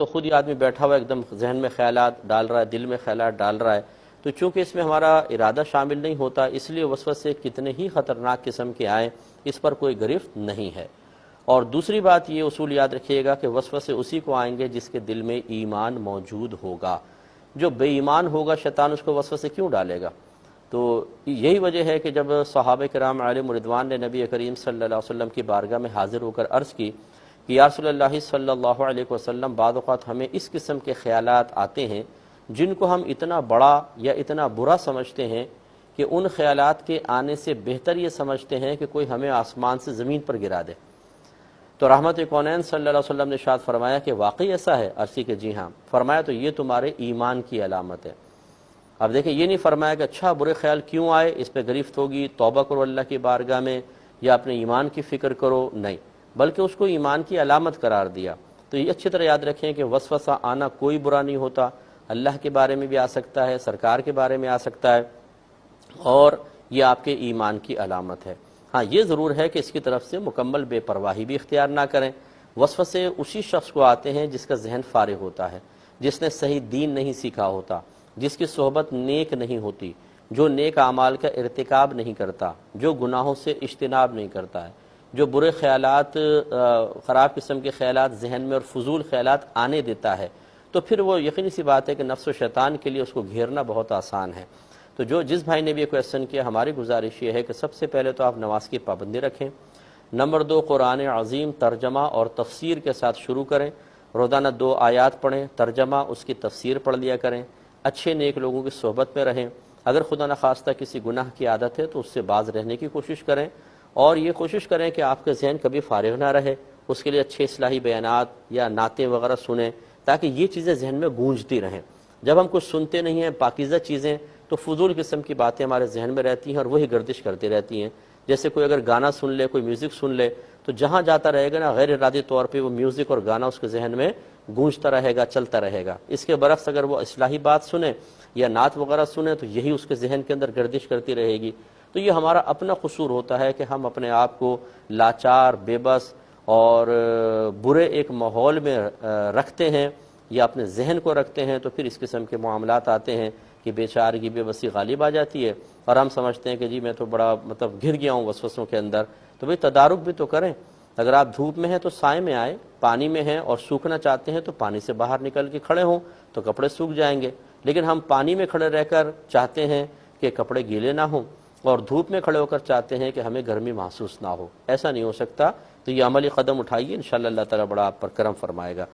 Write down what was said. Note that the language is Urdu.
تو خود ہی آدمی بیٹھا ہوا ایک دم ذہن میں خیالات ڈال رہا ہے، دل میں خیالات ڈال رہا ہے، تو چونکہ اس میں ہمارا ارادہ شامل نہیں ہوتا، اس لیے وسوسے کتنے ہی خطرناک قسم کے آئیں اس پر کوئی گرفت نہیں ہے۔ اور دوسری بات یہ اصول یاد رکھیے گا کہ وسوسے اسی کو آئیں گے جس کے دل میں ایمان موجود ہوگا۔ جو بے ایمان ہوگا شیطان اس کو وسوسے کیوں ڈالے گا؟ تو یہی وجہ ہے کہ جب صحابہ کرام علیہم رضوان نے نبی کریم صلی اللہ علیہ وسلم کی بارگاہ میں حاضر ہو کر عرض کی کہ یا رسول اللہ صلی اللہ علیہ وسلم، بعض اوقات ہمیں اس قسم کے خیالات آتے ہیں جن کو ہم اتنا بڑا یا اتنا برا سمجھتے ہیں کہ ان خیالات کے آنے سے بہتر یہ سمجھتے ہیں کہ کوئی ہمیں آسمان سے زمین پر گرا دے۔ تو رحمت کونین صلی اللہ علیہ وسلم نے ارشاد فرمایا کہ واقعی ایسا ہے؟ عرضی کہ جی ہاں۔ فرمایا تو یہ تمہارے ایمان کی علامت ہے۔ اب دیکھیں، یہ نہیں فرمایا کہ اچھا برے خیال کیوں آئے، اس پہ گرفت ہوگی، توبہ کرو اللہ کی بارگاہ میں یا اپنے ایمان کی فکر کرو، نہیں، بلکہ اس کو ایمان کی علامت قرار دیا۔ تو یہ اچھی طرح یاد رکھیں کہ وسوسہ آنا کوئی برا نہیں ہوتا، اللہ کے بارے میں بھی آ سکتا ہے، سرکار کے بارے میں آ سکتا ہے، اور یہ آپ کے ایمان کی علامت ہے۔ ہاں یہ ضرور ہے کہ اس کی طرف سے مکمل بے پرواہی بھی اختیار نہ کریں۔ وسوسے اسی شخص کو آتے ہیں جس کا ذہن فارغ ہوتا ہے، جس نے صحیح دین نہیں سیکھا ہوتا، جس کی صحبت نیک نہیں ہوتی، جو نیک اعمال کا ارتکاب نہیں کرتا، جو گناہوں سے اجتناب نہیں کرتا ہے، جو برے خیالات، خراب قسم کے خیالات ذہن میں اور فضول خیالات آنے دیتا ہے، تو پھر وہ یقینی سی بات ہے کہ نفس و شیطان کے لیے اس کو گھیرنا بہت آسان ہے۔ تو جس بھائی نے بھی یہ کویسچن کیا، ہماری گزارش یہ ہے کہ سب سے پہلے تو آپ نماز کی پابندی رکھیں، نمبر 2 قرآن عظیم ترجمہ اور تفسیر کے ساتھ شروع کریں، روزانہ 2 آیات پڑھیں، ترجمہ اس کی تفسیر پڑھ لیا کریں، اچھے نیک لوگوں کی صحبت میں رہیں، اگر خدا نخواستہ کسی گناہ کی عادت ہے تو اس سے باز رہنے کی کوشش کریں، اور یہ کوشش کریں کہ آپ کا ذہن کبھی فارغ نہ رہے، اس کے لیے اچھے اصلاحی بیانات یا نعتیں وغیرہ سنیں تاکہ یہ چیزیں ذہن میں گونجتی رہیں۔ جب ہم کچھ سنتے نہیں ہیں پاکیزہ چیزیں، تو فضول قسم کی باتیں ہمارے ذہن میں رہتی ہیں اور وہی گردش کرتی رہتی ہیں۔ جیسے کوئی اگر گانا سن لے، کوئی میوزک سن لے، تو جہاں جاتا رہے گا نا، غیر ارادی طور پہ وہ میوزک اور گانا اس کے ذہن میں گونجتا رہے گا، چلتا رہے گا۔ اس کے برعکس اگر وہ اصلاحی بات سنے یا نعت وغیرہ سنے تو یہی اس کے ذہن کے اندر گردش کرتی رہے گی۔ تو یہ ہمارا اپنا قصور ہوتا ہے کہ ہم اپنے آپ کو لاچار، بے بس اور برے ایک ماحول میں رکھتے ہیں یا اپنے ذہن کو رکھتے ہیں، تو پھر اس قسم کے معاملات آتے ہیں کہ بیچارگی، بے بسی غالب آ جاتی ہے، اور ہم سمجھتے ہیں کہ جی میں تو بڑا گر گیا ہوں وسوسوں کے اندر۔ تو بھئی تدارک بھی تو کریں۔ اگر آپ دھوپ میں ہیں تو سائے میں آئیں، پانی میں ہیں اور سوکھنا چاہتے ہیں تو پانی سے باہر نکل کے کھڑے ہوں تو کپڑے سوکھ جائیں گے۔ لیکن ہم پانی میں کھڑے رہ کر چاہتے ہیں کہ کپڑے گیلے نہ ہوں، اور دھوپ میں کھڑے ہو کر چاہتے ہیں کہ ہمیں گرمی محسوس نہ ہو، ایسا نہیں ہو سکتا۔ تو یہ عملی قدم اٹھائیے، انشاءاللہ اللہ تعالیٰ بڑا آپ پر کرم فرمائے گا۔